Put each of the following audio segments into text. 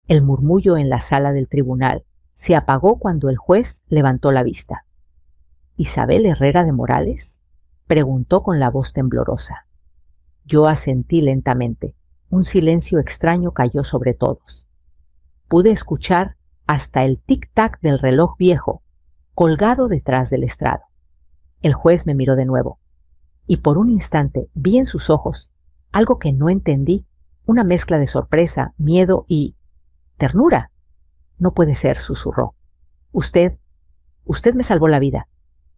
El murmullo en la sala del tribunal se apagó cuando el juez levantó la vista. —¿Isabel Herrera de Morales? —preguntó con la voz temblorosa. Yo asentí lentamente. Un silencio extraño cayó sobre todos. Pude escuchar hasta el tic-tac del reloj viejo, colgado detrás del estrado. El juez me miró de nuevo, y por un instante vi en sus ojos algo que no entendí, una mezcla de sorpresa, miedo y ternura. —No puede ser —susurró—. Usted me salvó la vida.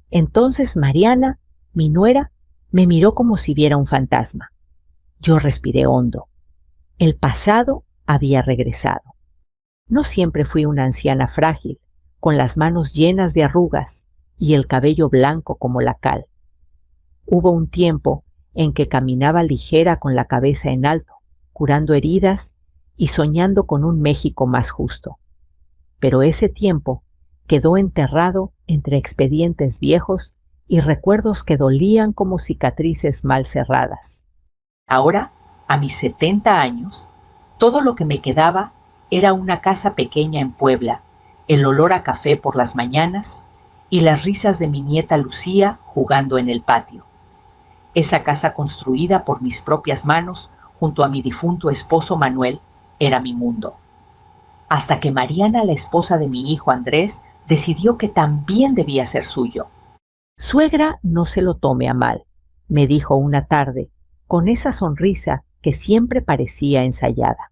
Entonces Mariana, mi nuera, me miró como si viera un fantasma. Yo respiré hondo. El pasado había regresado. No siempre fui una anciana frágil, con las manos llenas de arrugas y el cabello blanco como la cal. Hubo un tiempo en que caminaba ligera con la cabeza en alto, curando heridas y soñando con un México más justo. Pero ese tiempo quedó enterrado entre expedientes viejos y recuerdos que dolían como cicatrices mal cerradas. Ahora, a mis 70 años, todo lo que me quedaba era una casa pequeña en Puebla, el olor a café por las mañanas y las risas de mi nieta Lucía jugando en el patio. Esa casa construida por mis propias manos junto a mi difunto esposo Manuel era mi mundo. Hasta que Mariana, la esposa de mi hijo Andrés, decidió que también debía ser suyo. Suegra, no se lo tome a mal, me dijo una tarde, con esa sonrisa que siempre parecía ensayada.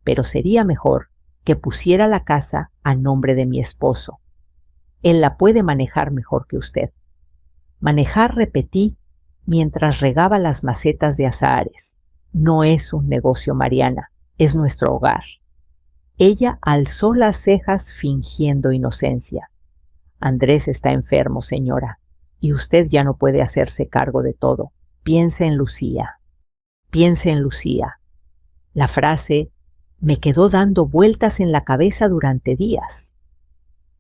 Pero sería mejor que pusiera la casa a nombre de mi esposo. Él la puede manejar mejor que usted. Manejar, repetí, mientras regaba las macetas de azahares. No es un negocio, Mariana, es nuestro hogar. Ella alzó las cejas fingiendo inocencia. Andrés está enfermo, señora, y usted ya no puede hacerse cargo de todo. Piense en Lucía. Piense en Lucía. La frase me quedó dando vueltas en la cabeza durante días.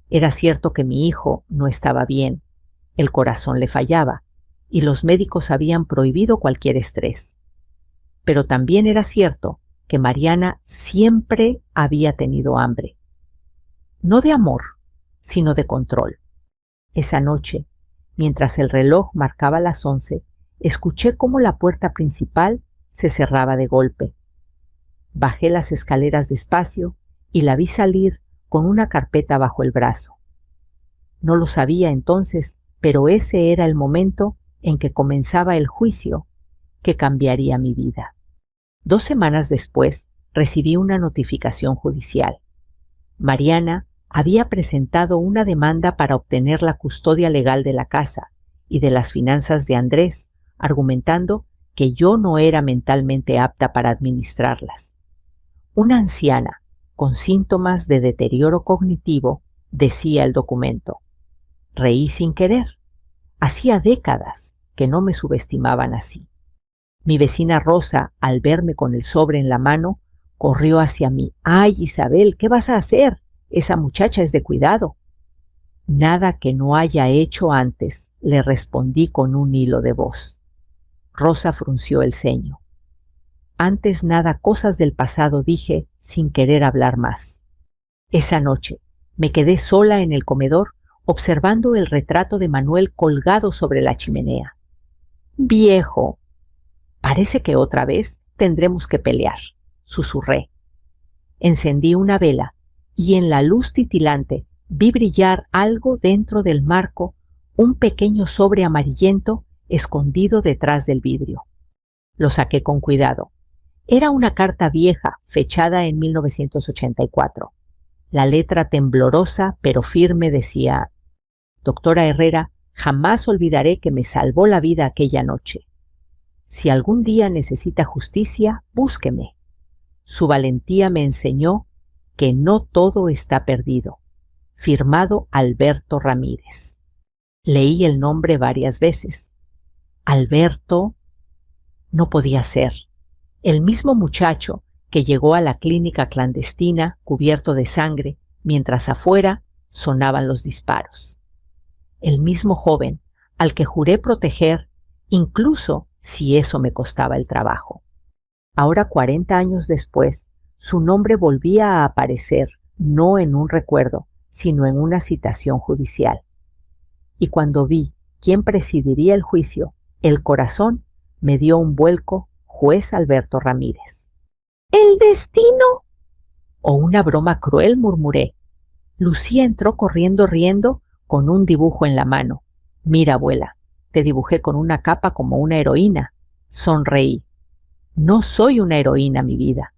Era cierto que mi hijo no estaba bien, el corazón le fallaba, y los médicos habían prohibido cualquier estrés. Pero también era cierto que Mariana siempre había tenido hambre. No de amor, sino de control. Esa noche, mientras el reloj marcaba las 11, escuché cómo la puerta principal se cerraba de golpe. Bajé las escaleras despacio y la vi salir con una carpeta bajo el brazo. No lo sabía entonces, pero ese era el momento en que comenzaba el juicio que cambiaría mi vida. 2 semanas después recibí una notificación judicial. Mariana había presentado una demanda para obtener la custodia legal de la casa y de las finanzas de Andrés, argumentando que yo no era mentalmente apta para administrarlas. Una anciana con síntomas de deterioro cognitivo, decía el documento. Reí sin querer. Hacía décadas que no me subestimaban así. Mi vecina Rosa, al verme con el sobre en la mano, corrió hacia mí. «¡Ay, Isabel, qué vas a hacer! Esa muchacha es de cuidado». «Nada que no haya hecho antes», le respondí con un hilo de voz. Rosa frunció el ceño. «Antes nada, cosas del pasado», dije, sin querer hablar más. Esa noche me quedé sola en el comedor, observando el retrato de Manuel colgado sobre la chimenea. «Viejo, parece que otra vez tendremos que pelear», susurré. Encendí una vela y en la luz titilante vi brillar algo dentro del marco, un pequeño sobre amarillento escondido detrás del vidrio. Lo saqué con cuidado. Era una carta vieja, fechada en 1984. La letra temblorosa pero firme decía: «Doctora Herrera, jamás olvidaré que me salvó la vida aquella noche. Si algún día necesita justicia, búsqueme. Su valentía me enseñó que no todo está perdido. Firmado Alberto Ramírez». Leí el nombre varias veces. Alberto no podía ser. El mismo muchacho que llegó a la clínica clandestina cubierto de sangre mientras afuera sonaban los disparos. El mismo joven al que juré proteger, incluso si eso me costaba el trabajo. Ahora, 40 años después, su nombre volvía a aparecer, no en un recuerdo, sino en una citación judicial. Y cuando vi quién presidiría el juicio, el corazón me dio un vuelco, juez Alberto Ramírez. ¿El destino? ¿O una broma cruel?, murmuré. Lucía entró corriendo riendo con un dibujo en la mano. Mira, abuela, te dibujé con una capa como una heroína. Sonreí. No soy una heroína, mi vida,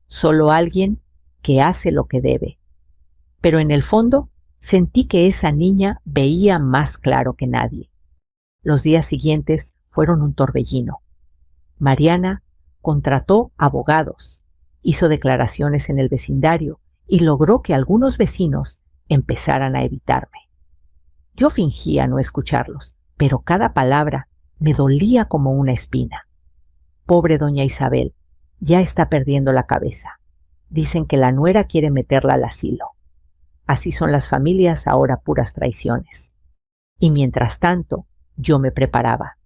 solo alguien que hace lo que debe. Pero en el fondo sentí que esa niña veía más claro que nadie. Los días siguientes fueron un torbellino. Mariana contrató abogados, hizo declaraciones en el vecindario y logró que algunos vecinos empezaran a evitarme. Yo fingía no escucharlos, pero cada palabra me dolía como una espina. Pobre doña Isabel, ya está perdiendo la cabeza. Dicen que la nuera quiere meterla al asilo. Así son las familias ahora, puras traiciones. Y mientras tanto, yo me preparaba.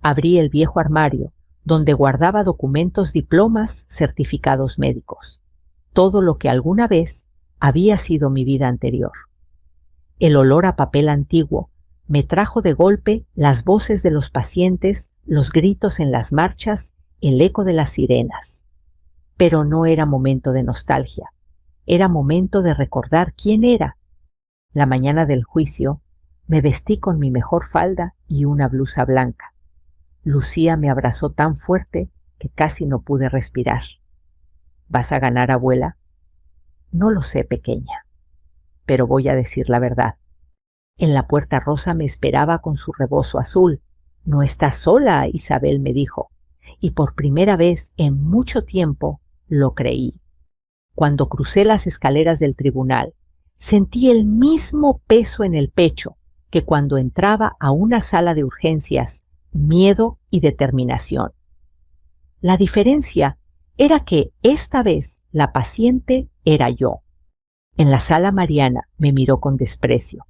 Abrí el viejo armario, donde guardaba documentos, diplomas, certificados médicos. Todo lo que alguna vez había sido mi vida anterior. El olor a papel antiguo me trajo de golpe las voces de los pacientes, los gritos en las marchas, el eco de las sirenas. Pero no era momento de nostalgia, era momento de recordar quién era. La mañana del juicio me vestí con mi mejor falda y una blusa blanca. Lucía me abrazó tan fuerte que casi no pude respirar. ¿Vas a ganar, abuela? No lo sé, pequeña, pero voy a decir la verdad. En la puerta rosa me esperaba con su rebozo azul. No estás sola, Isabel, me dijo, y por primera vez en mucho tiempo lo creí. Cuando crucé las escaleras del tribunal, sentí el mismo peso en el pecho que cuando entraba a una sala de urgencias, miedo y determinación. La diferencia era que esta vez la paciente era yo. En la sala Mariana me miró con desprecio.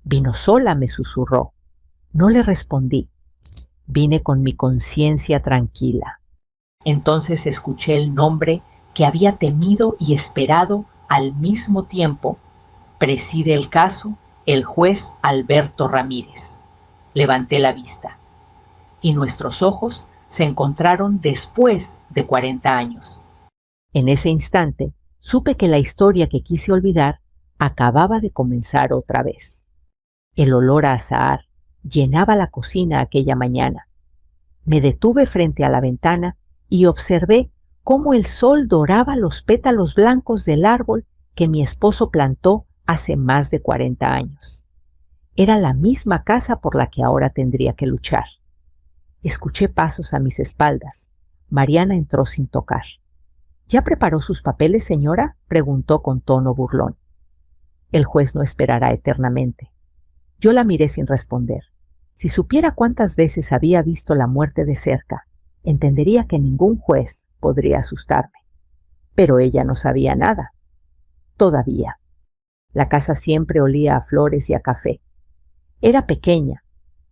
Vino sola, me susurró. No le respondí. Vine con mi conciencia tranquila. Entonces escuché el nombre que había temido y esperado al mismo tiempo. Preside el caso el juez Alberto Ramírez. Levanté la vista y nuestros ojos se encontraron después de 40 años. En ese instante supe que la historia que quise olvidar acababa de comenzar otra vez. El olor a azahar llenaba la cocina aquella mañana. Me detuve frente a la ventana y observé cómo el sol doraba los pétalos blancos del árbol que mi esposo plantó hace más de 40 años. Era la misma casa por la que ahora tendría que luchar. Escuché pasos a mis espaldas. Mariana entró sin tocar. ¿Ya preparó sus papeles, señora?, preguntó con tono burlón. El juez no esperará eternamente. Yo la miré sin responder. Si supiera cuántas veces había visto la muerte de cerca, entendería que ningún juez podría asustarme. Pero ella no sabía nada. Todavía. La casa siempre olía a flores y a café. Era pequeña,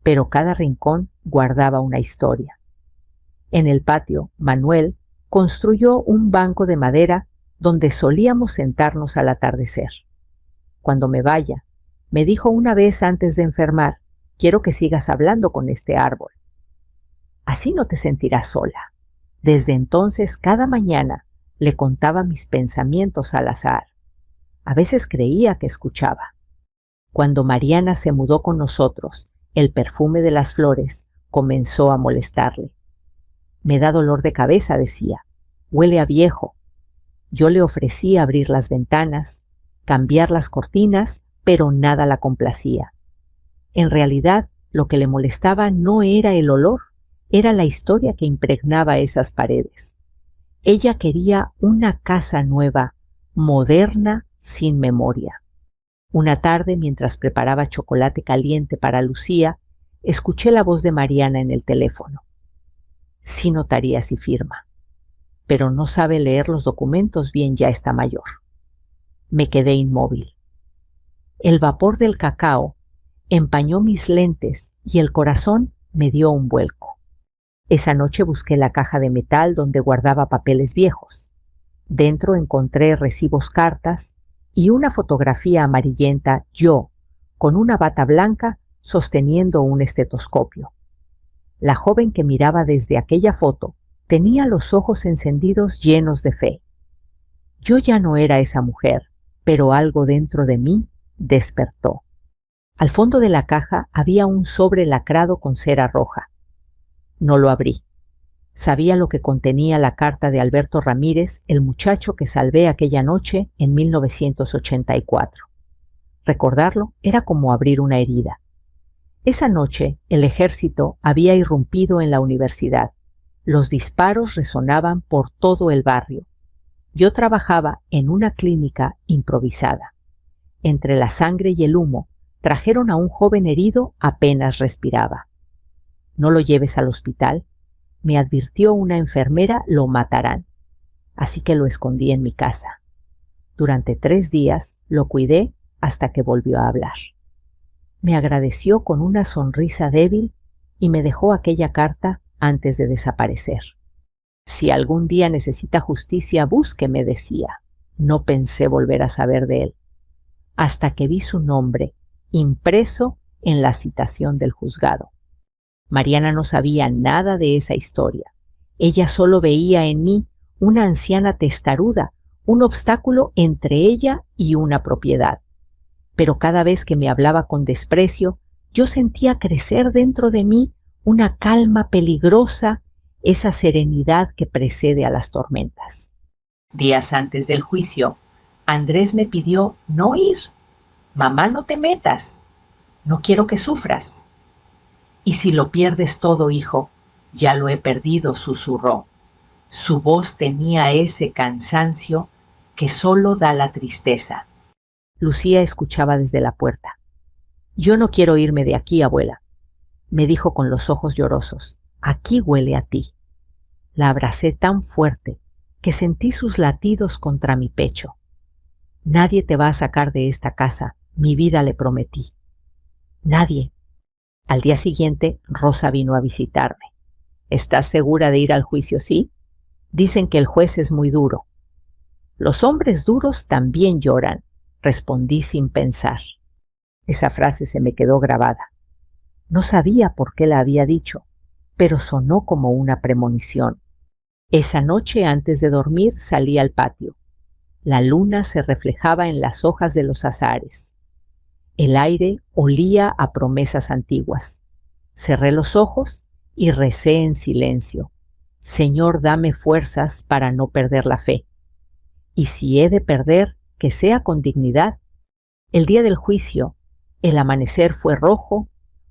pero cada rincón guardaba una historia. En el patio, Manuel construyó un banco de madera donde solíamos sentarnos al atardecer. Cuando me vaya, me dijo una vez antes de enfermar, quiero que sigas hablando con este árbol. Así no te sentirás sola. Desde entonces, cada mañana le contaba mis pensamientos al azar. A veces creía que escuchaba. Cuando Mariana se mudó con nosotros, el perfume de las flores comenzó a molestarle. Me da dolor de cabeza, decía. Huele a viejo. Yo le ofrecí abrir las ventanas, cambiar las cortinas, pero nada la complacía. En realidad, lo que le molestaba no era el olor, era la historia que impregnaba esas paredes. Ella quería una casa nueva, moderna, sin memoria. Una tarde, mientras preparaba chocolate caliente para Lucía, escuché la voz de Mariana en el teléfono. Sí notaría si firma, pero no sabe leer los documentos bien, ya está mayor. Me quedé inmóvil. El vapor del cacao empañó mis lentes y el corazón me dio un vuelco. Esa noche busqué la caja de metal donde guardaba papeles viejos. Dentro encontré recibos, cartas y una fotografía amarillenta, yo, con una bata blanca, sosteniendo un estetoscopio. La joven que miraba desde aquella foto tenía los ojos encendidos llenos de fe. Yo ya no era esa mujer, pero algo dentro de mí despertó. Al fondo de la caja había un sobre lacrado con cera roja. No lo abrí. Sabía lo que contenía la carta de Alberto Ramírez, el muchacho que salvé aquella noche en 1984. Recordarlo era como abrir una herida. Esa noche el ejército había irrumpido en la universidad. Los disparos resonaban por todo el barrio. Yo trabajaba en una clínica improvisada. Entre la sangre y el humo, trajeron a un joven herido, apenas respiraba. «No lo lleves al hospital», me advirtió una enfermera, «lo matarán». Así que lo escondí en mi casa. Durante 3 días lo cuidé hasta que volvió a hablar. Me agradeció con una sonrisa débil y me dejó aquella carta antes de desaparecer. «Si algún día necesita justicia, búsqueme», decía. No pensé volver a saber de él, hasta que vi su nombre impreso en la citación del juzgado. Mariana no sabía nada de esa historia. Ella solo veía en mí una anciana testaruda, un obstáculo entre ella y una propiedad. Pero cada vez que me hablaba con desprecio, yo sentía crecer dentro de mí una calma peligrosa, esa serenidad que precede a las tormentas. Días antes del juicio, Andrés me pidió no ir. «Mamá, no te metas. No quiero que sufras». «Y si lo pierdes todo, hijo». «Ya lo he perdido», susurró. Su voz tenía ese cansancio que solo da la tristeza. Lucía escuchaba desde la puerta. «Yo no quiero irme de aquí, abuela», me dijo con los ojos llorosos. «Aquí huele a ti». La abracé tan fuerte que sentí sus latidos contra mi pecho. «Nadie te va a sacar de esta casa, mi vida», le prometí. «Nadie». Al día siguiente, Rosa vino a visitarme. «¿Estás segura de ir al juicio, sí? Dicen que el juez es muy duro». «Los hombres duros también lloran», respondí sin pensar. Esa frase se me quedó grabada. No sabía por qué la había dicho, pero sonó como una premonición. Esa noche, antes de dormir, salí al patio. La luna se reflejaba en las hojas de los azahares. El aire olía a promesas antiguas. Cerré los ojos y recé en silencio. «Señor, dame fuerzas para no perder la fe. Y si he de perder, que sea con dignidad». El día del juicio, el amanecer fue rojo,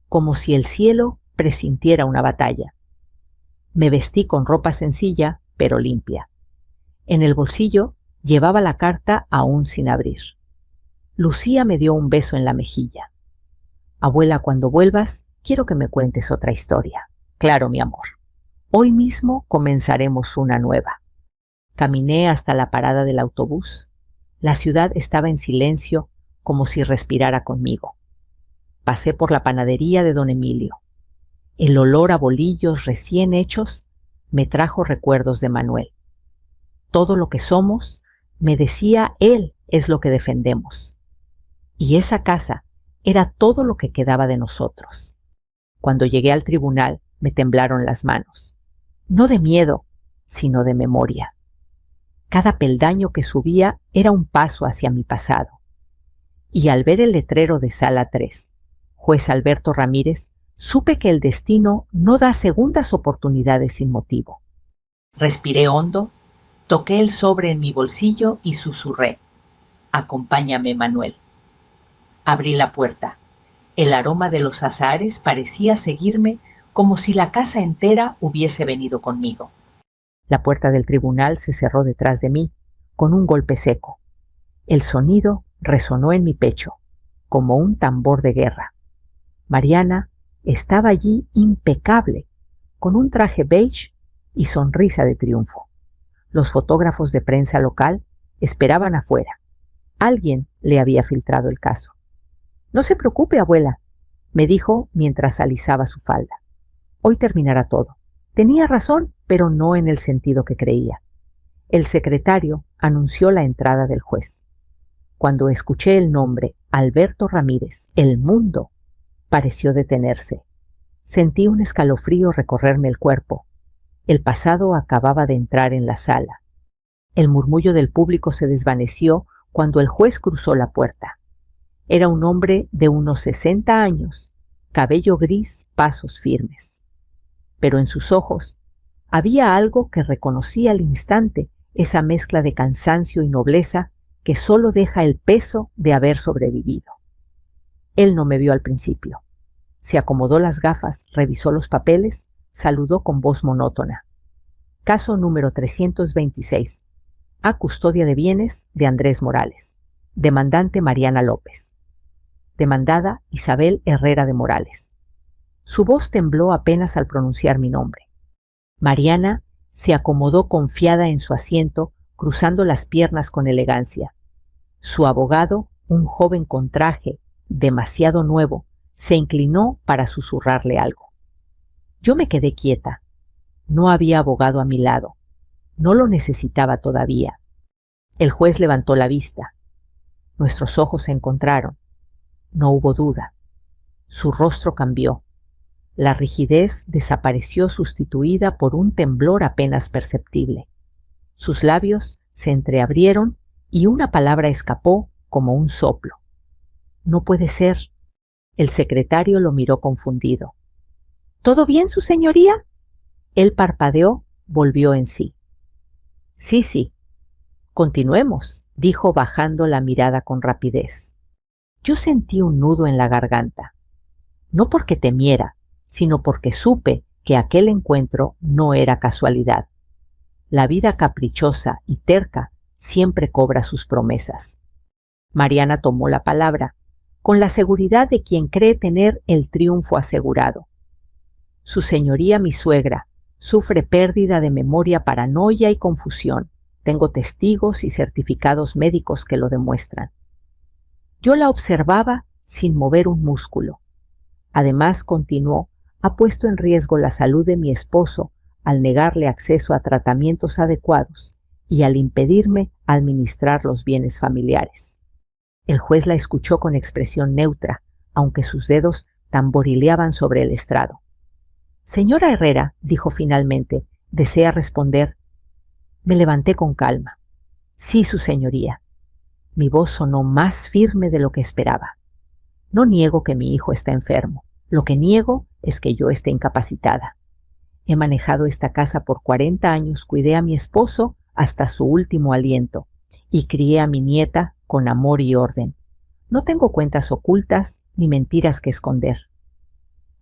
como si el cielo presintiera una batalla. Me vestí con ropa sencilla, pero limpia. En el bolsillo llevaba la carta aún sin abrir. Lucía me dio un beso en la mejilla. «Abuela, cuando vuelvas, quiero que me cuentes otra historia». «Claro, mi amor. Hoy mismo comenzaremos una nueva». Caminé hasta la parada del autobús. La ciudad estaba en silencio, como si respirara conmigo. Pasé por la panadería de don Emilio. El olor a bolillos recién hechos me trajo recuerdos de Manuel. Todo lo que somos, me decía él, es lo que defendemos. Y esa casa era todo lo que quedaba de nosotros. Cuando llegué al tribunal, me temblaron las manos. No de miedo, sino de memoria. Cada peldaño que subía era un paso hacia mi pasado. Y al ver el letrero de Sala 3, juez Alberto Ramírez, supe que el destino no da segundas oportunidades sin motivo. Respiré hondo, toqué el sobre en mi bolsillo y susurré: «Acompáñame, Manuel». Abrí la puerta. El aroma de los azahares parecía seguirme como si la casa entera hubiese venido conmigo. La puerta del tribunal se cerró detrás de mí, con un golpe seco. El sonido resonó en mi pecho, como un tambor de guerra. Mariana estaba allí impecable, con un traje beige y sonrisa de triunfo. Los fotógrafos de prensa local esperaban afuera. Alguien le había filtrado el caso. «No se preocupe, abuela», me dijo mientras alisaba su falda. «Hoy terminará todo. Tenía razón, pero no en el sentido que creía. El secretario anunció la entrada del juez. Cuando escuché el nombre Alberto Ramírez, el mundo pareció detenerse. Sentí un escalofrío recorrerme el cuerpo. El pasado acababa de entrar en la sala. El murmullo del público se desvaneció cuando el juez cruzó la puerta. Era un hombre de unos 60 años, cabello gris, pasos firmes. Pero en sus ojos había algo que reconocí al instante, esa mezcla de cansancio y nobleza que solo deja el peso de haber sobrevivido. Él no me vio al principio. Se acomodó las gafas, revisó los papeles, saludó con voz monótona. Caso número 326. A custodia de bienes de Andrés Morales. Demandante Mariana López. Demandada Isabel Herrera de Morales. Su voz tembló apenas al pronunciar mi nombre. Mariana se acomodó confiada en su asiento, cruzando las piernas con elegancia. Su abogado, un joven con traje, demasiado nuevo, se inclinó para susurrarle algo. Yo me quedé quieta. No había abogado a mi lado. No lo necesitaba todavía. El juez levantó la vista. Nuestros ojos se encontraron. No hubo duda. Su rostro cambió. La rigidez desapareció sustituida por un temblor apenas perceptible. Sus labios se entreabrieron y una palabra escapó como un soplo. No puede ser. El secretario lo miró confundido. ¿Todo bien, su señoría? Él parpadeó, volvió en sí. Sí. Continuemos, dijo bajando la mirada con rapidez. Yo sentí un nudo en la garganta. No porque temiera, sino porque supe que aquel encuentro no era casualidad. La vida caprichosa y terca siempre cobra sus promesas. Mariana tomó la palabra, con la seguridad de quien cree tener el triunfo asegurado. Su señoría, mi suegra, sufre pérdida de memoria, paranoia y confusión. Tengo testigos y certificados médicos que lo demuestran. Yo la observaba sin mover un músculo. Además, continuó, ha puesto en riesgo la salud de mi esposo al negarle acceso a tratamientos adecuados y al impedirme administrar los bienes familiares. El juez la escuchó con expresión neutra, aunque sus dedos tamborileaban sobre el estrado. Señora Herrera, dijo finalmente, ¿desea responder? Me levanté con calma. Sí, su señoría. Mi voz sonó más firme de lo que esperaba. No niego que mi hijo está enfermo. Lo que niego es que yo esté incapacitada. He manejado esta casa por 40 años, cuidé a mi esposo hasta su último aliento y crié a mi nieta con amor y orden. No tengo cuentas ocultas ni mentiras que esconder.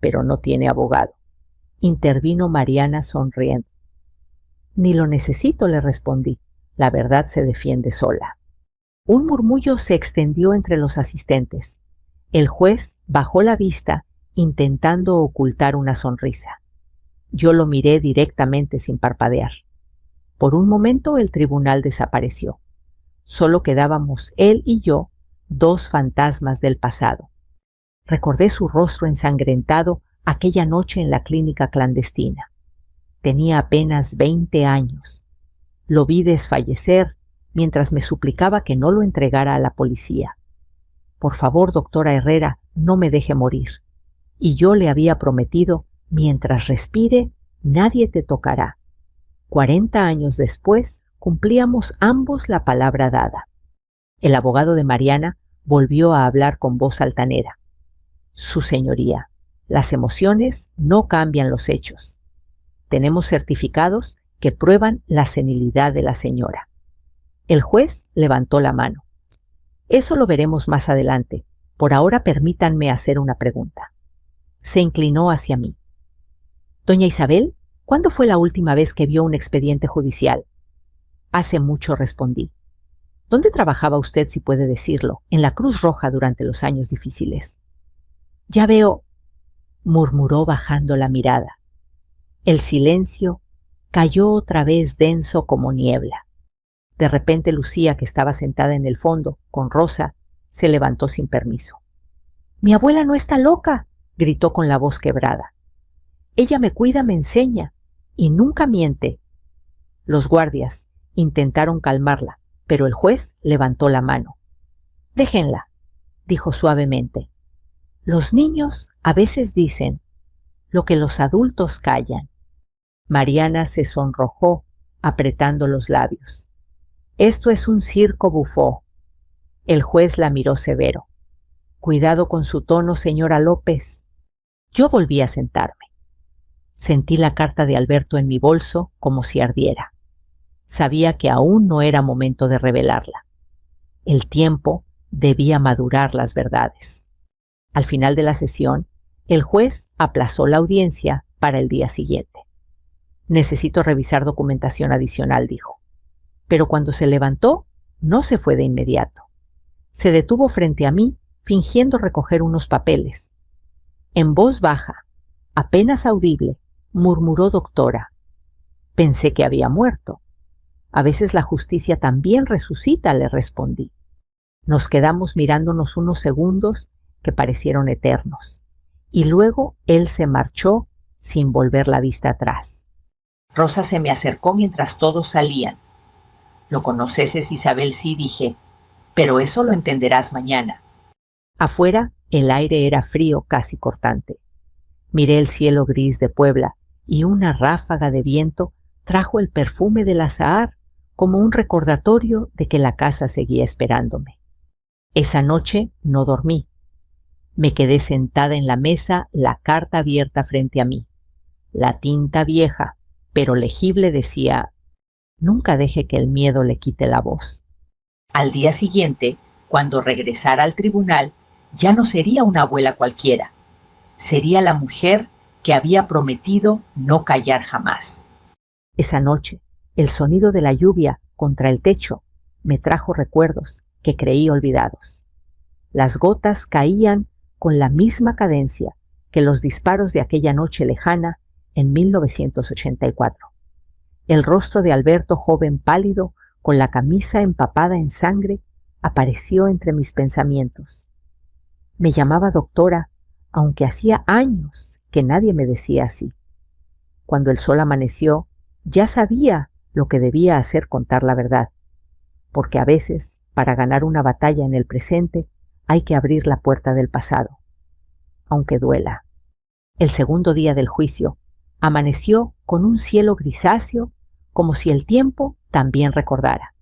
Pero no tiene abogado. Intervino Mariana sonriendo. Ni lo necesito, le respondí. La verdad se defiende sola. Un murmullo se extendió entre los asistentes. El juez bajó la vista intentando ocultar una sonrisa. Yo lo miré directamente sin parpadear. Por un momento el tribunal desapareció. Solo quedábamos él y yo, dos fantasmas del pasado. Recordé su rostro ensangrentado aquella noche en la clínica clandestina. Tenía apenas 20 años. Lo vi desfallecer mientras me suplicaba que no lo entregara a la policía. Por favor, doctora Herrera, no me deje morir. Y yo le había prometido, mientras respire, nadie te tocará. 40 años después, cumplíamos ambos la palabra dada. El abogado de Mariana volvió a hablar con voz altanera. Su señoría, las emociones no cambian los hechos. Tenemos certificados que prueban la senilidad de la señora. El juez levantó la mano. Eso lo veremos más adelante. Por ahora permítanme hacer una pregunta. Se inclinó hacia mí. Doña Isabel, ¿cuándo fue la última vez que vio un expediente judicial? Hace mucho, respondí. ¿Dónde trabajaba usted, si puede decirlo? En la Cruz Roja durante los años difíciles. Ya veo, murmuró bajando la mirada. El silencio cayó otra vez denso como niebla. De repente Lucía, que estaba sentada en el fondo, con Rosa, se levantó sin permiso. «Mi abuela no está loca», gritó con la voz quebrada. «Ella me cuida, me enseña, y nunca miente». Los guardias, Intentaron calmarla, pero el juez levantó la mano. «Déjenla», dijo suavemente. «Los niños a veces dicen lo que los adultos callan». Mariana se sonrojó, apretando los labios. «Esto es un circo bufó». El juez la miró severo. «Cuidado con su tono, señora López». Yo volví a sentarme. Sentí la carta de Alberto en mi bolso como si ardiera. Sabía que aún no era momento de revelarla. El tiempo debía madurar las verdades. Al final de la sesión, el juez aplazó la audiencia para el día siguiente. «Necesito revisar documentación adicional», dijo. Pero cuando se levantó, no se fue de inmediato. Se detuvo frente a mí, fingiendo recoger unos papeles. En voz baja, apenas audible, murmuró: «Doctora». Pensé que había muerto. «A veces la justicia también resucita», le respondí. Nos quedamos mirándonos unos segundos que parecieron eternos, y luego él se marchó sin volver la vista atrás. Rosa se me acercó mientras todos salían. «¿Lo conoces, es Isabel?» «Sí», dije, «pero eso lo entenderás mañana». Afuera el aire era frío, casi cortante. Miré el cielo gris de Puebla y una ráfaga de viento trajo el perfume del azahar como un recordatorio de que la casa seguía esperándome. Esa noche no dormí. Me quedé sentada en la mesa, la carta abierta frente a mí. La tinta vieja, pero legible, decía: «Nunca deje que el miedo le quite la voz». Al día siguiente, cuando regresara al tribunal, ya no sería una abuela cualquiera. Sería la mujer que había prometido no callar jamás. Esa noche, el sonido de la lluvia contra el techo me trajo recuerdos que creí olvidados. Las gotas caían con la misma cadencia que los disparos de aquella noche lejana en 1984. El rostro de Alberto, joven pálido, con la camisa empapada en sangre, apareció entre mis pensamientos. Me llamaba doctora, aunque hacía años que nadie me decía así. Cuando el sol amaneció, ya sabía lo que debía hacer: contar la verdad, porque a veces, para ganar una batalla en el presente, hay que abrir la puerta del pasado, aunque duela. El segundo día del juicio amaneció con un cielo grisáceo, como si el tiempo también recordara.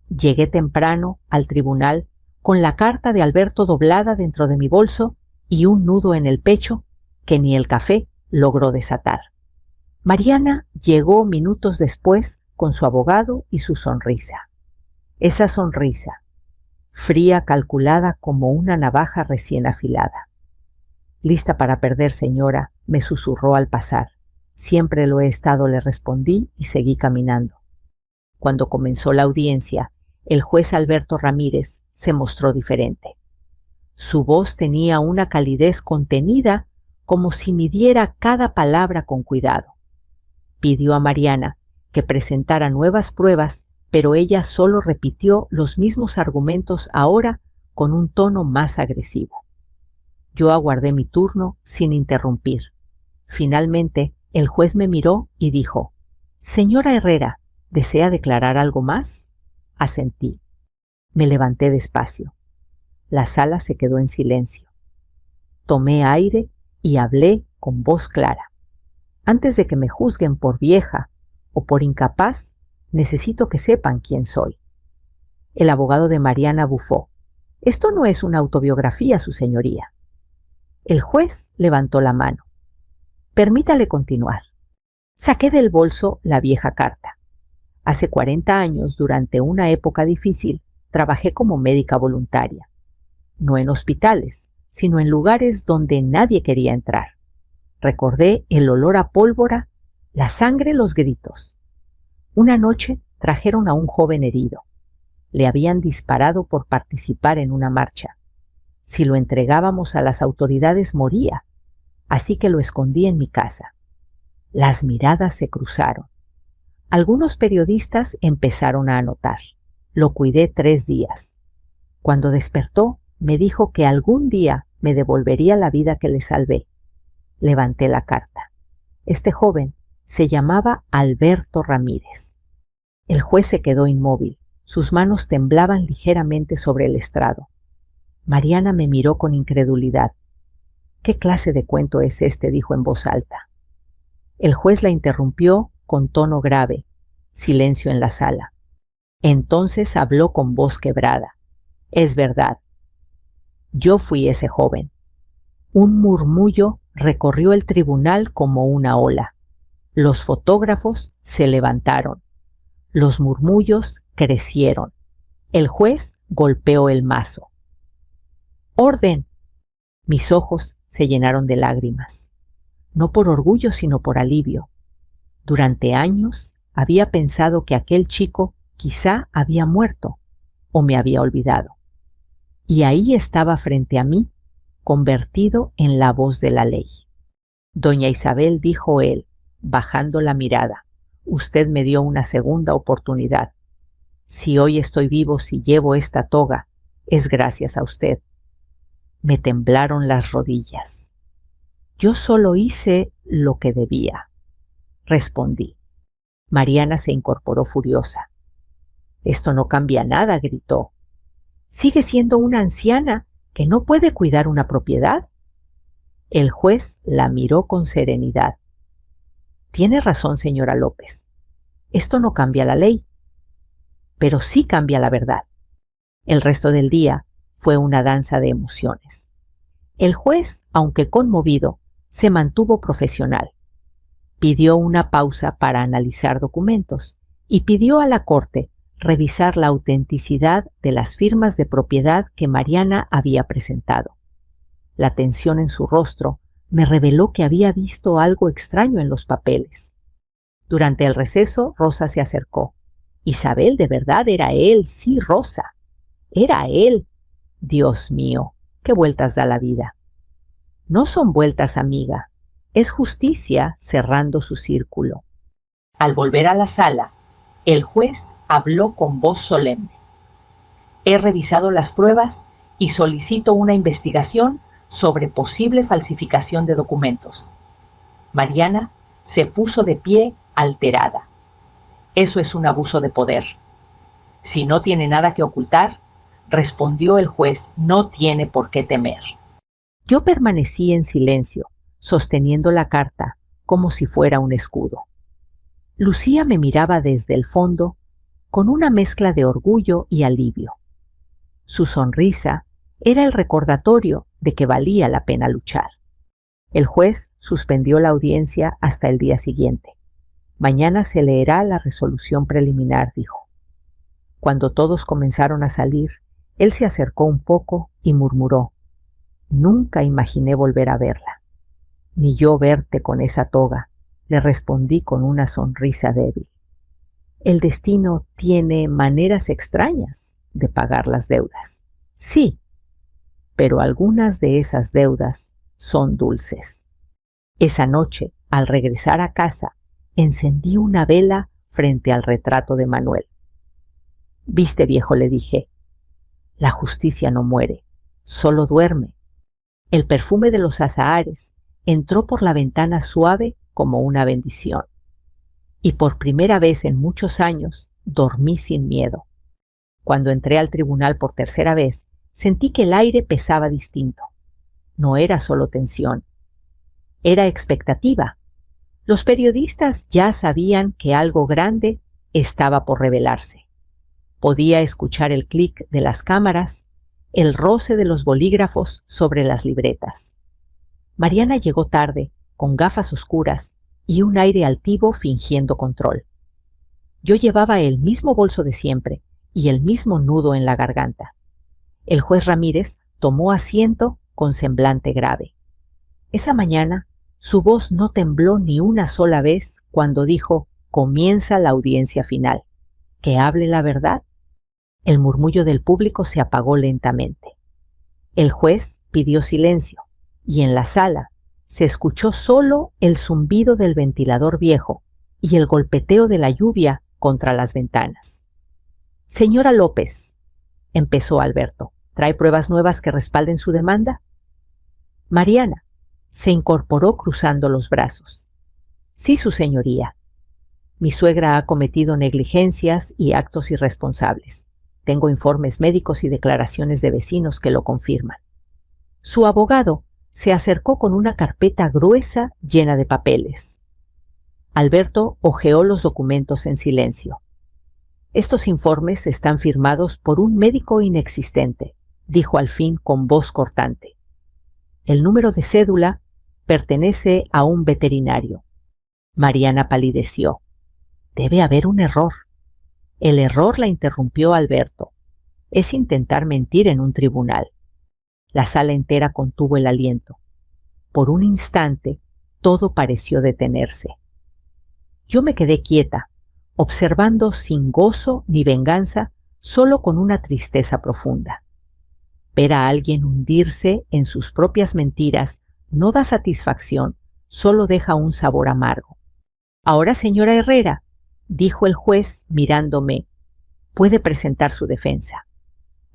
Llegué temprano al tribunal con la carta de Alberto doblada dentro de mi bolso y un nudo en el pecho que ni el café logró desatar. Mariana llegó minutos después con su abogado y su sonrisa. Esa sonrisa, fría, calculada como una navaja recién afilada. «Lista para perder, señora», me susurró al pasar. «Siempre lo he estado», le respondí y seguí caminando. Cuando comenzó la audiencia, el juez Alberto Ramírez se mostró diferente. Su voz tenía una calidez contenida, como si midiera cada palabra con cuidado. Pidió a Mariana que presentara nuevas pruebas, pero ella solo repitió los mismos argumentos, ahora con un tono más agresivo. Yo aguardé mi turno sin interrumpir. Finalmente, el juez me miró y dijo: «Señora Herrera, ¿desea declarar algo más?». Asentí. Me levanté despacio. La sala se quedó en silencio. Tomé aire y hablé con voz clara. «Antes de que me juzguen por vieja o por incapaz, necesito que sepan quién soy». El abogado de Mariana bufó: «Esto no es una autobiografía, su señoría». El juez levantó la mano. «Permítale continuar». Saqué del bolso la vieja carta. Hace 40 años, durante una época difícil, trabajé como médica voluntaria. No en hospitales, sino en lugares donde nadie quería entrar. Recordé el olor a pólvora, la sangre, los gritos. Una noche trajeron a un joven herido. Le habían disparado por participar en una marcha. Si lo entregábamos a las autoridades, moría, así que lo escondí en mi casa. Las miradas se cruzaron. Algunos periodistas empezaron a anotar. Lo cuidé 3 días. Cuando despertó, me dijo que algún día me devolvería la vida que le salvé. Levanté la carta. Este joven se llamaba Alberto Ramírez. El juez se quedó inmóvil. Sus manos temblaban ligeramente sobre el estrado. Mariana me miró con incredulidad. «¿Qué clase de cuento es este?», dijo en voz alta. El juez la interrumpió con tono grave. Silencio en la sala. Entonces habló con voz quebrada. «Es verdad. Yo fui ese joven». Un murmullo recorrió el tribunal como una ola. Los fotógrafos se levantaron. Los murmullos crecieron. El juez golpeó el mazo. «¡Orden!». Mis ojos se llenaron de lágrimas. No por orgullo, sino por alivio. Durante años había pensado que aquel chico quizá había muerto o me había olvidado. Y ahí estaba frente a mí, convertido en la voz de la ley. «Doña Isabel», dijo él, bajando la mirada, «usted me dio una segunda oportunidad. Si hoy estoy vivo, si llevo esta toga, es gracias a usted». Me temblaron las rodillas. «Yo solo hice lo que debía», respondí. Mariana se incorporó furiosa. «Esto no cambia nada», gritó. «Sigue siendo una anciana que no puede cuidar una propiedad». El juez la miró con serenidad. «Tiene razón, señora López. Esto no cambia la ley, pero sí cambia la verdad». El resto del día fue una danza de emociones. El juez, aunque conmovido, se mantuvo profesional. Pidió una pausa para analizar documentos y pidió a la corte revisar la autenticidad de las firmas de propiedad que Mariana había presentado. La tensión en su rostro me reveló que había visto algo extraño en los papeles. Durante el receso, Rosa se acercó. «Isabel, de verdad era él, sí, Rosa. Era él. Dios mío, qué vueltas da la vida». «No son vueltas, amiga. Es justicia cerrando su círculo». Al volver a la sala, el juez habló con voz solemne. «He revisado las pruebas y solicito una investigación sobre posible falsificación de documentos». Mariana se puso de pie alterada. «Eso es un abuso de poder». «Si no tiene nada que ocultar», respondió el juez, «no tiene por qué temer». Yo permanecí en silencio, sosteniendo la carta como si fuera un escudo. Lucía me miraba desde el fondo con una mezcla de orgullo y alivio. Su sonrisa era el recordatorio de que valía la pena luchar. El juez suspendió la audiencia hasta el día siguiente. «Mañana se leerá la resolución preliminar», dijo. Cuando todos comenzaron a salir, él se acercó un poco y murmuró: «Nunca imaginé volver a verla». «Ni yo verte con esa toga», le respondí con una sonrisa débil. «El destino tiene maneras extrañas de pagar las deudas». «Sí, pero algunas de esas deudas son dulces». Esa noche, al regresar a casa, encendí una vela frente al retrato de Manuel. «Viste, viejo», le dije, «la justicia no muere, solo duerme». El perfume de los azahares entró por la ventana suave como una bendición. Y por primera vez en muchos años dormí sin miedo. Cuando entré al tribunal por tercera vez, sentí que el aire pesaba distinto. No era solo tensión, era expectativa. Los periodistas ya sabían que algo grande estaba por revelarse. Podía escuchar el clic de las cámaras, el roce de los bolígrafos sobre las libretas. Mariana llegó tarde, con gafas oscuras y un aire altivo fingiendo control. Yo llevaba el mismo bolso de siempre y el mismo nudo en la garganta. El juez Ramírez tomó asiento con semblante grave. Esa mañana su voz no tembló ni una sola vez cuando dijo: «Comienza la audiencia final. Que hable la verdad». El murmullo del público se apagó lentamente. El juez pidió silencio y en la sala se escuchó solo el zumbido del ventilador viejo y el golpeteo de la lluvia contra las ventanas. «Señora López», empezó Alberto, «¿trae pruebas nuevas que respalden su demanda?». Mariana se incorporó cruzando los brazos. «Sí, su señoría». Mi suegra ha cometido negligencias y actos irresponsables. Tengo informes médicos y declaraciones de vecinos que lo confirman. Su abogado se acercó con una carpeta gruesa llena de papeles. Alberto hojeó los documentos en silencio. Estos informes están firmados por un médico inexistente, dijo al fin con voz cortante. El número de cédula pertenece a un veterinario. Mariana palideció. Debe haber un error. El error, la interrumpió Alberto. Es intentar mentir en un tribunal. La sala entera contuvo el aliento. Por un instante, todo pareció detenerse. Yo me quedé quieta, observando sin gozo ni venganza, solo con una tristeza profunda. Ver a alguien hundirse en sus propias mentiras no da satisfacción, solo deja un sabor amargo. Ahora, señora Herrera, dijo el juez mirándome, puede presentar su defensa.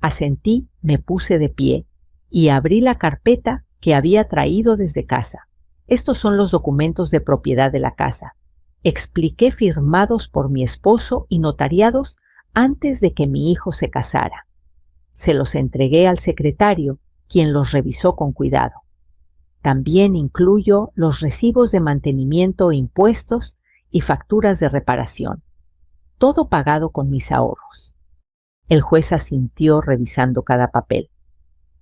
Asentí, me puse de pie y abrí la carpeta que había traído desde casa. Estos son los documentos de propiedad de la casa. Expliqué, firmados por mi esposo y notariados antes de que mi hijo se casara. Se los entregué al secretario, quien los revisó con cuidado. También incluyo los recibos de mantenimiento, impuestos y facturas de reparación. Todo pagado con mis ahorros. El juez asintió revisando cada papel.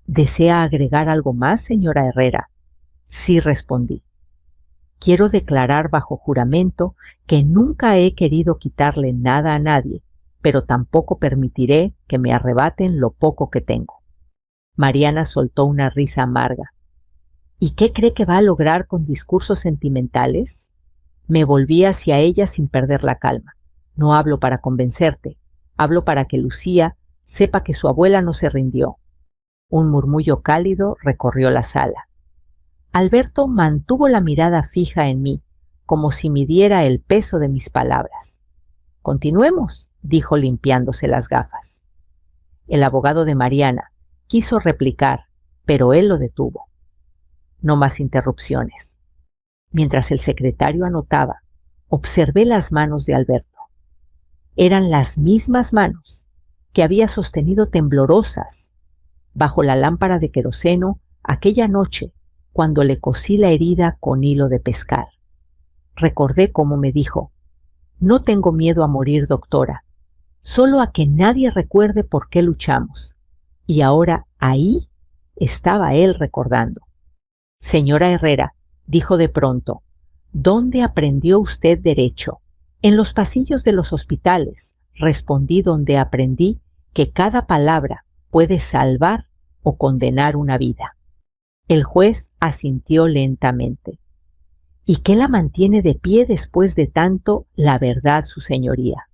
¿Desea agregar algo más, señora Herrera? Sí, respondí. Quiero declarar bajo juramento que nunca he querido quitarle nada a nadie, pero tampoco permitiré que me arrebaten lo poco que tengo. Mariana soltó una risa amarga. ¿Y qué cree que va a lograr con discursos sentimentales? Me volví hacia ella sin perder la calma. No hablo para convencerte, hablo para que Lucía sepa que su abuela no se rindió. Un murmullo cálido recorrió la sala. Alberto mantuvo la mirada fija en mí, como si midiera el peso de mis palabras. Continuemos, dijo limpiándose las gafas. El abogado de Mariana quiso replicar, pero él lo detuvo. No más interrupciones. Mientras el secretario anotaba, observé las manos de Alberto. Eran las mismas manos que había sostenido temblorosas bajo la lámpara de queroseno aquella noche cuando le cosí la herida con hilo de pescar. Recordé cómo me dijo, no tengo miedo a morir, doctora, solo a que nadie recuerde por qué luchamos. Y ahora ahí estaba él recordando. Señora Herrera, dijo de pronto, ¿dónde aprendió usted derecho? En los pasillos de los hospitales, respondí, donde aprendí que cada palabra puede salvar o condenar una vida. El juez asintió lentamente. ¿Y qué la mantiene de pie después de tanto? La verdad, su señoría.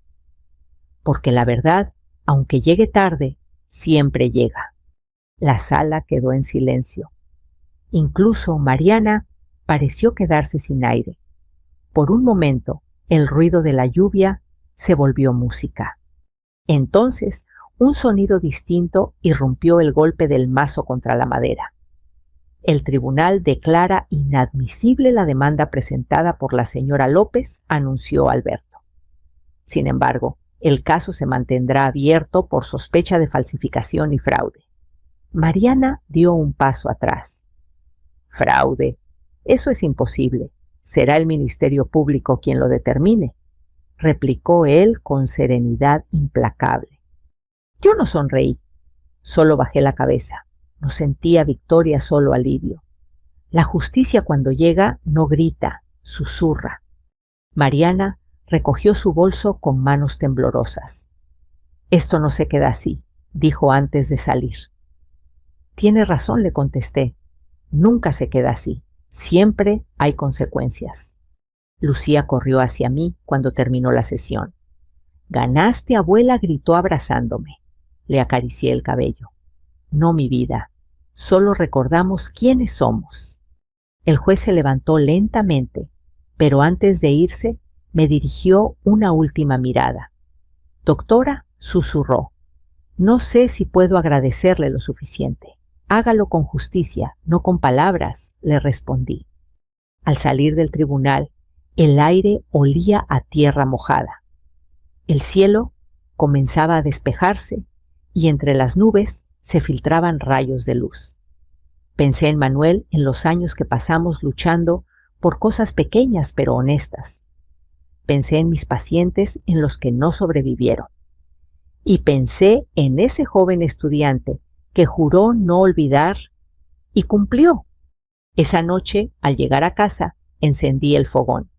Porque la verdad, aunque llegue tarde, siempre llega. La sala quedó en silencio. Incluso Mariana pareció quedarse sin aire. Por un momento, el ruido de la lluvia se volvió música. Entonces, un sonido distinto irrumpió el golpe del mazo contra la madera. El tribunal declara inadmisible la demanda presentada por la señora López, anunció Alberto. Sin embargo, el caso se mantendrá abierto por sospecha de falsificación y fraude. Mariana dio un paso atrás. Fraude. Eso es imposible. Será el Ministerio Público quien lo determine, replicó él con serenidad implacable. Yo no sonreí, solo bajé la cabeza. No sentía victoria, solo alivio. La justicia, cuando llega, no grita, susurra. Mariana recogió su bolso con manos temblorosas. Esto no se queda así, dijo antes de salir. Tiene razón, le contesté. Nunca se queda así. Siempre hay consecuencias. Lucía corrió hacia mí cuando terminó la sesión. Ganaste, abuela, gritó abrazándome. Le acaricié el cabello. No, mi vida. Solo recordamos quiénes somos. El juez se levantó lentamente, pero antes de irse me dirigió una última mirada. Doctora, susurró, no sé si puedo agradecerle lo suficiente. Hágalo con justicia, no con palabras, le respondí. Al salir del tribunal, El aire olía a tierra mojada. El cielo comenzaba a despejarse y entre las nubes se filtraban rayos de luz. Pensé en Manuel, en los años que pasamos luchando por cosas pequeñas pero honestas. Pensé en mis pacientes, en los que no sobrevivieron. Y pensé en ese joven estudiante que juró no olvidar y cumplió. Esa noche, al llegar a casa, encendí el fogón.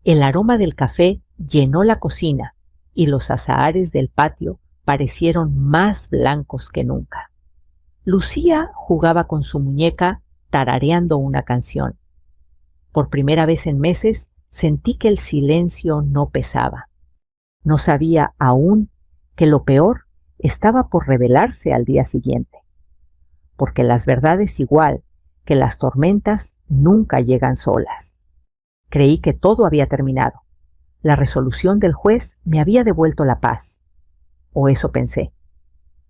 El aroma del café llenó la cocina y los azahares del patio parecieron más blancos que nunca. Lucía jugaba con su muñeca tarareando una canción. Por primera vez en meses sentí que el silencio no pesaba. No sabía aún que lo peor estaba por revelarse al día siguiente, porque las verdades, igual que las tormentas, nunca llegan solas. Creí que todo había terminado. La resolución del juez me había devuelto la paz, o eso pensé.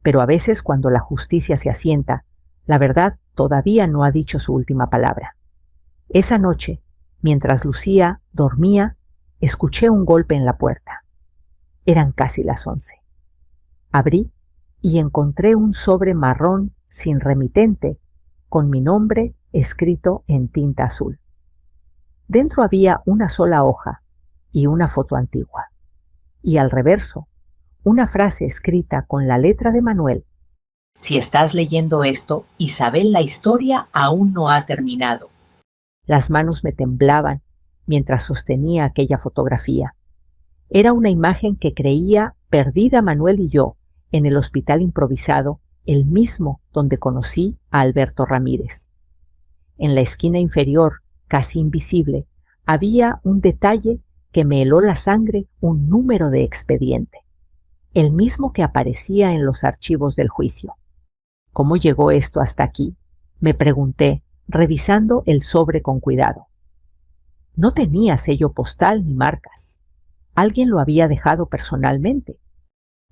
Pero a veces, cuando la justicia se asienta, la verdad todavía no ha dicho su última palabra. Esa noche, mientras Lucía dormía, escuché un golpe en la puerta. Eran casi las 11. Abrí y encontré un sobre marrón sin remitente con mi nombre escrito en tinta azul. Dentro había una sola hoja y una foto antigua. Y al reverso, una frase escrita con la letra de Manuel. Si estás leyendo esto, Isabel, la historia aún no ha terminado. Las manos me temblaban mientras sostenía aquella fotografía. Era una imagen que creía perdida Manuel y yo en el hospital improvisado, el mismo donde conocí a Alberto Ramírez. En la esquina inferior, casi invisible, había un detalle que me heló la sangre, un número de expediente, el mismo que aparecía en los archivos del juicio. ¿Cómo llegó esto hasta aquí?, me pregunté, revisando el sobre con cuidado. No tenía sello postal ni marcas. Alguien lo había dejado personalmente.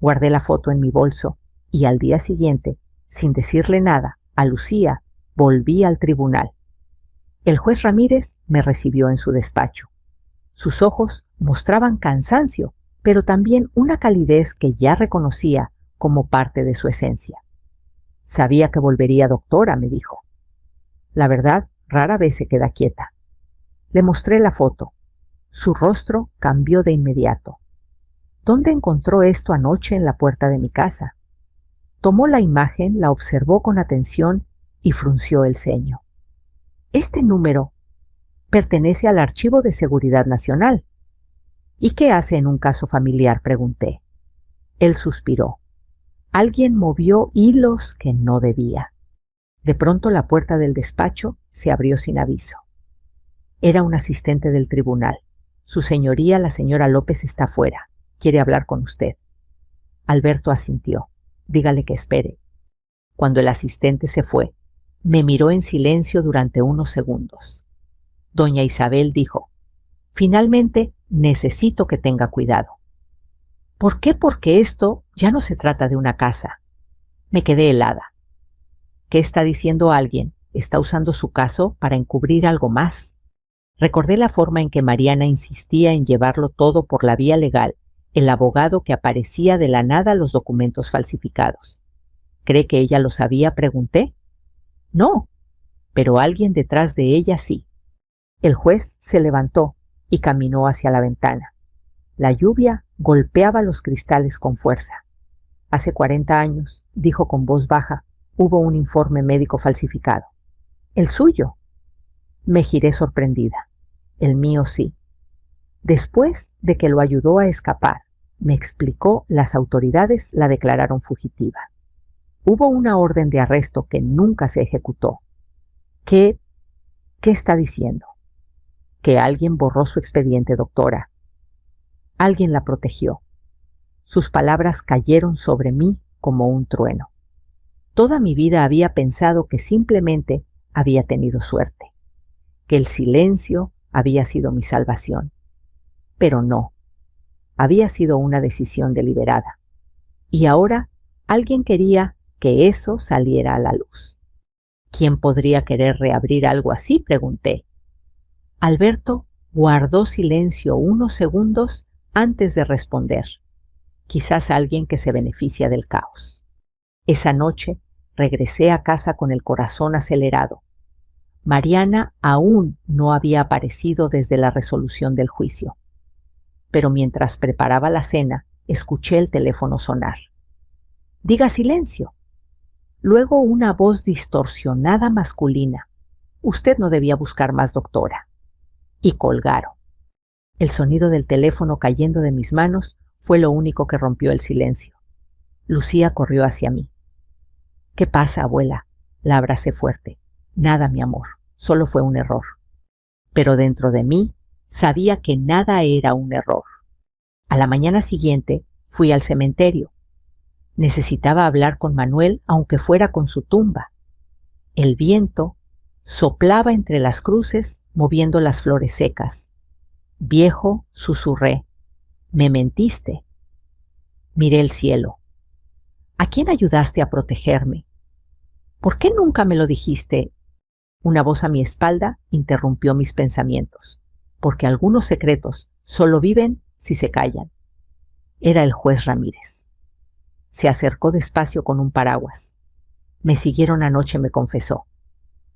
Guardé la foto en mi bolso y al día siguiente, sin decirle nada a Lucía, volví al tribunal. El juez Ramírez me recibió en su despacho. Sus ojos mostraban cansancio, pero también una calidez que ya reconocía como parte de su esencia. Sabía que volvería doctora, me dijo. La verdad, rara vez se queda quieta. Le mostré la foto. Su rostro cambió de inmediato. ¿Dónde encontró esto anoche en la puerta de mi casa? Tomó la imagen, la observó con atención y frunció el ceño. Este número pertenece al Archivo de Seguridad Nacional. ¿Y qué hace en un caso familiar?, pregunté. Él suspiró. Alguien movió hilos que no debía. De pronto la puerta del despacho se abrió sin aviso. Era un asistente del tribunal. Su señoría, la señora López, está fuera. Quiere hablar con usted. Alberto asintió. Dígale que espere. Cuando el asistente se fue, me miró en silencio durante unos segundos. Doña Isabel dijo, finalmente necesito que tenga cuidado. ¿Por qué? Porque esto ya no se trata de una casa. Me quedé helada. ¿Qué está diciendo alguien? ¿Está usando su caso para encubrir algo más? Recordé la forma en que Mariana insistía en llevarlo todo por la vía legal, el abogado que aparecía de la nada los documentos falsificados. ¿Cree que ella lo sabía?, pregunté. No, pero alguien detrás de ella sí. El juez se levantó y caminó hacia la ventana. La lluvia golpeaba los cristales con fuerza. Hace 40 años, dijo con voz baja, hubo un informe médico falsificado. ¿El suyo? Me giré sorprendida. El mío sí. Después de que lo ayudó a escapar, me explicó, las autoridades la declararon fugitiva. Hubo una orden de arresto que nunca se ejecutó. ¿Qué está diciendo? Que alguien borró su expediente, doctora. Alguien la protegió. Sus palabras cayeron sobre mí como un trueno. Toda mi vida había pensado que simplemente había tenido suerte, que el silencio había sido mi salvación. Pero no, había sido una decisión deliberada. Y ahora alguien quería que eso saliera a la luz. ¿Quién podría querer reabrir algo así?, pregunté. Alberto guardó silencio unos segundos antes de responder. Quizás alguien que se beneficia del caos. Esa noche regresé a casa con el corazón acelerado. Mariana aún no había aparecido desde la resolución del juicio. Pero mientras preparaba la cena, escuché el teléfono sonar. «Diga silencio». Luego una voz distorsionada masculina. «Usted no debía buscar más, doctora». Y colgaron. El sonido del teléfono cayendo de mis manos fue lo único que rompió el silencio. Lucía corrió hacia mí. «¿Qué pasa, abuela?». La abracé fuerte. «Nada, mi amor, solo fue un error». Pero dentro de mí sabía que nada era un error. A la mañana siguiente fui al cementerio. Necesitaba hablar con Manuel, aunque fuera con su tumba. El viento soplaba entre las cruces, moviendo las flores secas. «Viejo», susurré, «me mentiste». Miré el cielo. «¿A quién ayudaste a protegerme? ¿Por qué nunca me lo dijiste?». Una voz a mi espalda interrumpió mis pensamientos, porque algunos secretos solo viven si se callan. Era el juez Ramírez. Se acercó despacio con un paraguas. «Me siguieron anoche», me confesó.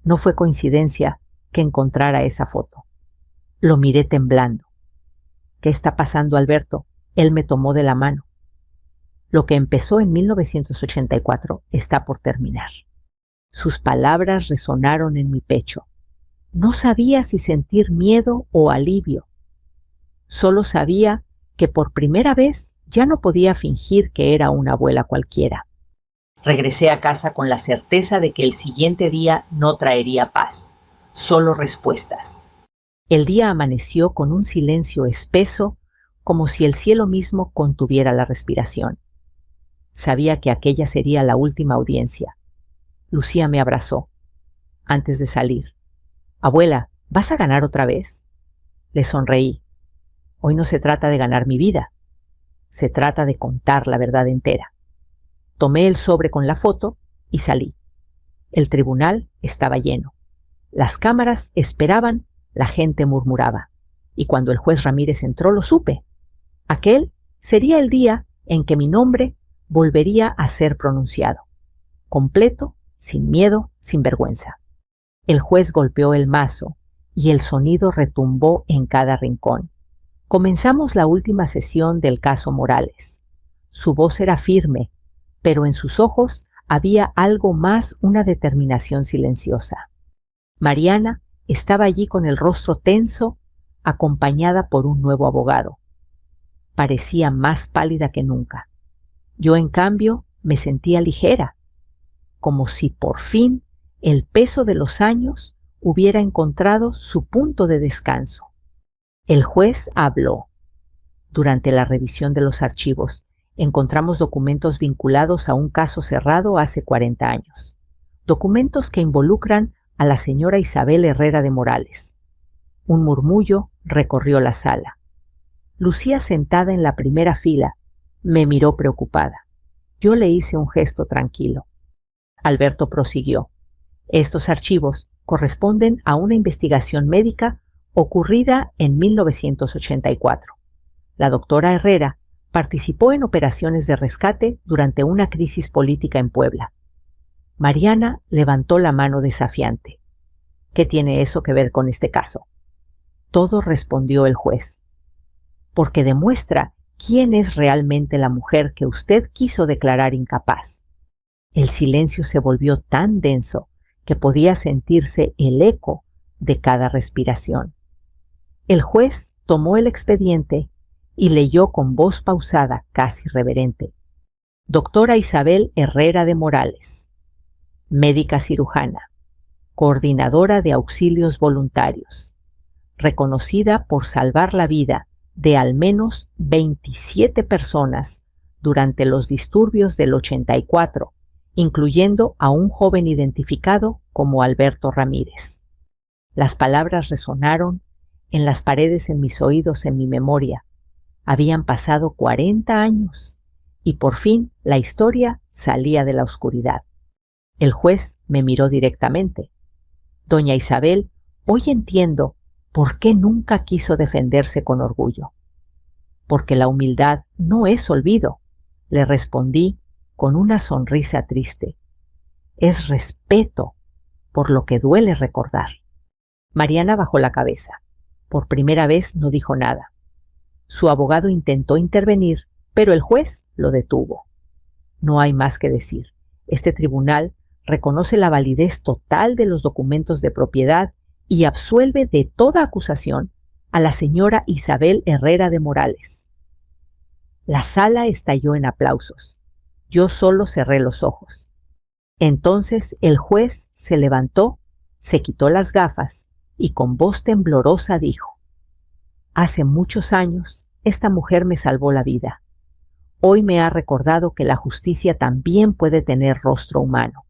No fue coincidencia que encontrara esa foto. Lo miré temblando. «¿Qué está pasando, Alberto?». Él me tomó de la mano. «Lo que empezó en 1984 está por terminar». Sus palabras resonaron en mi pecho. No sabía si sentir miedo o alivio. Solo sabía que por primera vez ya no podía fingir que era una abuela cualquiera. Regresé a casa con la certeza de que el siguiente día no traería paz, solo respuestas. El día amaneció con un silencio espeso, como si el cielo mismo contuviera la respiración. Sabía que aquella sería la última audiencia. Lucía me abrazó. Antes de salir: «Abuela, ¿vas a ganar otra vez?». Le sonreí. «Hoy no se trata de ganar mi vida. Se trata de contar la verdad entera». Tomé el sobre con la foto y salí. El tribunal estaba lleno. Las cámaras esperaban, la gente murmuraba. Y cuando el juez Ramírez entró lo supe. Aquel sería el día en que mi nombre volvería a ser pronunciado. Completo, sin miedo, sin vergüenza. El juez golpeó el mazo y el sonido retumbó en cada rincón. Comenzamos la última sesión del caso Morales. Su voz era firme, pero en sus ojos había algo más, una determinación silenciosa. Mariana estaba allí con el rostro tenso, acompañada por un nuevo abogado. Parecía más pálida que nunca. Yo, en cambio, me sentía ligera, como si por fin el peso de los años hubiera encontrado su punto de descanso. El juez habló. Durante la revisión de los archivos, encontramos documentos vinculados a un caso cerrado hace 40 años. Documentos que involucran a la señora Isabel Herrera de Morales. Un murmullo recorrió la sala. Lucía, sentada en la primera fila, me miró preocupada. Yo le hice un gesto tranquilo. Alberto prosiguió. Estos archivos corresponden a una investigación médica ocurrida en 1984. La doctora Herrera participó en operaciones de rescate durante una crisis política en Puebla. Mariana levantó la mano desafiante. ¿Qué tiene eso que ver con este caso? Todo, respondió el juez. Porque demuestra quién es realmente la mujer que usted quiso declarar incapaz. El silencio se volvió tan denso que podía sentirse el eco de cada respiración. El juez tomó el expediente y leyó con voz pausada, casi reverente. Doctora Isabel Herrera de Morales, médica cirujana, coordinadora de auxilios voluntarios, reconocida por salvar la vida de al menos 27 personas durante los disturbios del 84, incluyendo a un joven identificado como Alberto Ramírez. Las palabras resonaron en las paredes, en mis oídos, en mi memoria. Habían pasado 40 años y por fin la historia salía de la oscuridad. El juez me miró directamente. Doña Isabel, hoy entiendo ¿Por qué nunca quiso defenderse con orgullo? Porque la humildad no es olvido, le respondí con una sonrisa triste. Es respeto por lo que duele recordar. Mariana bajó la cabeza. Por primera vez no dijo nada. Su abogado intentó intervenir, pero el juez lo detuvo. No hay más que decir. Este tribunal reconoce la validez total de los documentos de propiedad y absuelve de toda acusación a la señora Isabel Herrera de Morales. La sala estalló en aplausos. Yo solo cerré los ojos. Entonces el juez se levantó, se quitó las gafas y con voz temblorosa dijo: «Hace muchos años esta mujer me salvó la vida. Hoy me ha recordado que la justicia también puede tener rostro humano».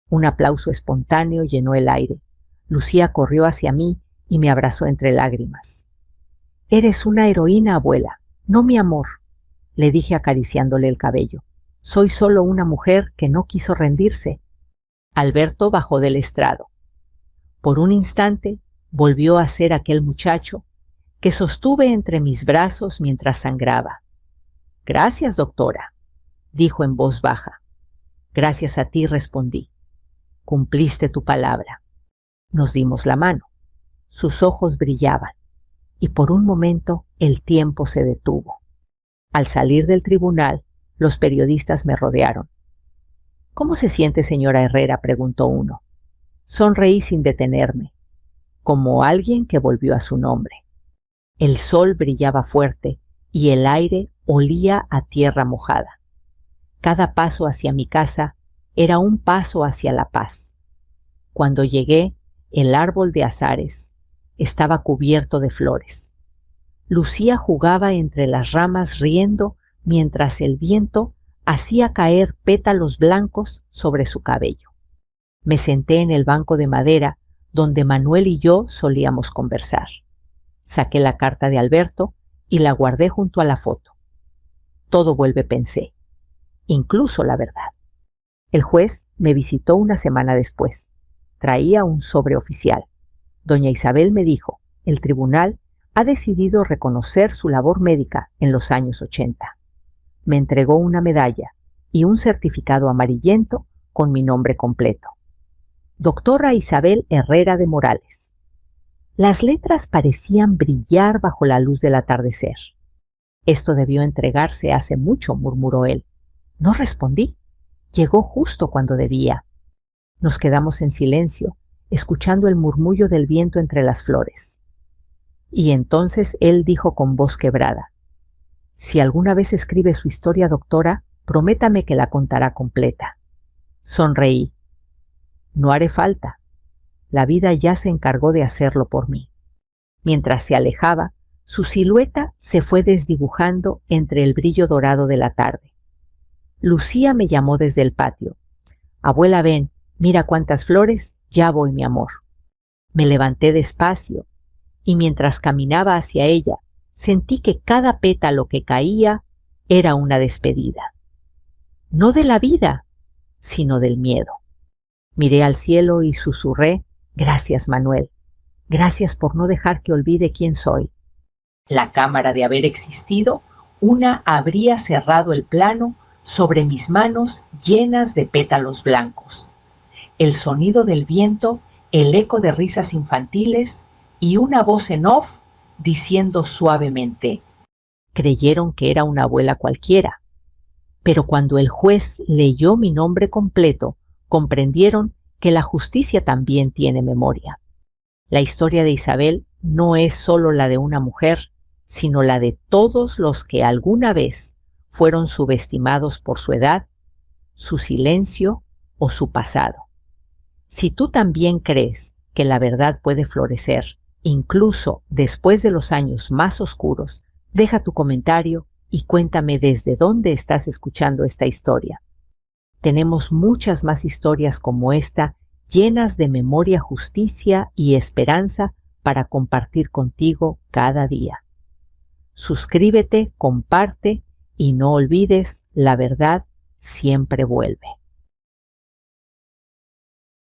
Un aplauso espontáneo llenó el aire. Lucía corrió hacia mí y me abrazó entre lágrimas. «Eres una heroína, abuela, no mi amor», le dije acariciándole el cabello. «Soy solo una mujer que no quiso rendirse». Alberto bajó del estrado. Por un instante volvió a ser aquel muchacho que sostuve entre mis brazos mientras sangraba. «Gracias, doctora», dijo en voz baja. «Gracias a ti», respondí. «Cumpliste tu palabra». Nos dimos la mano. Sus ojos brillaban y por un momento el tiempo se detuvo. Al salir del tribunal, los periodistas me rodearon. «¿Cómo se siente, señora Herrera?», preguntó uno. Sonreí sin detenerme, como alguien que volvió a su nombre. El sol brillaba fuerte y el aire olía a tierra mojada. Cada paso hacia mi casa era un paso hacia la paz. Cuando llegué, el árbol de azares estaba cubierto de flores. Lucía jugaba entre las ramas riendo mientras el viento hacía caer pétalos blancos sobre su cabello. Me senté en el banco de madera donde Manuel y yo solíamos conversar. Saqué la carta de Alberto y la guardé junto a la foto. Todo vuelve, pensé, incluso la verdad. El juez me visitó una semana después. Traía un sobre oficial. Doña Isabel me dijo: «El tribunal ha decidido reconocer su labor médica en los años 80. Me entregó una medalla y un certificado amarillento con mi nombre completo. Doctora Isabel Herrera de Morales». Las letras parecían brillar bajo la luz del atardecer. «Esto debió entregarse hace mucho», murmuró él. No respondí. Llegó justo cuando debía. Nos quedamos en silencio, escuchando el murmullo del viento entre las flores. Y entonces él dijo con voz quebrada: «Si alguna vez escribe su historia, doctora, prométame que la contará completa». Sonreí. «No haré falta. La vida ya se encargó de hacerlo por mí». Mientras se alejaba, su silueta se fue desdibujando entre el brillo dorado de la tarde. Lucía me llamó desde el patio: «Abuela, ven, mira cuántas flores, ya voy, mi amor». Me levanté despacio y mientras caminaba hacia ella, sentí que cada pétalo que caía era una despedida. No de la vida, sino del miedo. Miré al cielo y susurré: «Gracias, Manuel. Gracias por no dejar que olvide quién soy». La cámara de haber existido, una habría cerrado el plano sobre mis manos llenas de pétalos blancos. El sonido del viento, el eco de risas infantiles y una voz en off diciendo suavemente: «Creyeron que era una abuela cualquiera». Pero cuando el juez leyó mi nombre completo, comprendieron que la justicia también tiene memoria. La historia de Isabel no es solo la de una mujer, sino la de todos los que alguna vez fueron subestimados por su edad, su silencio o su pasado. Si tú también crees que la verdad puede florecer, incluso después de los años más oscuros, deja tu comentario y cuéntame desde dónde estás escuchando esta historia. Tenemos muchas más historias como esta, llenas de memoria, justicia y esperanza para compartir contigo cada día. Suscríbete, comparte y no olvides, la verdad siempre vuelve.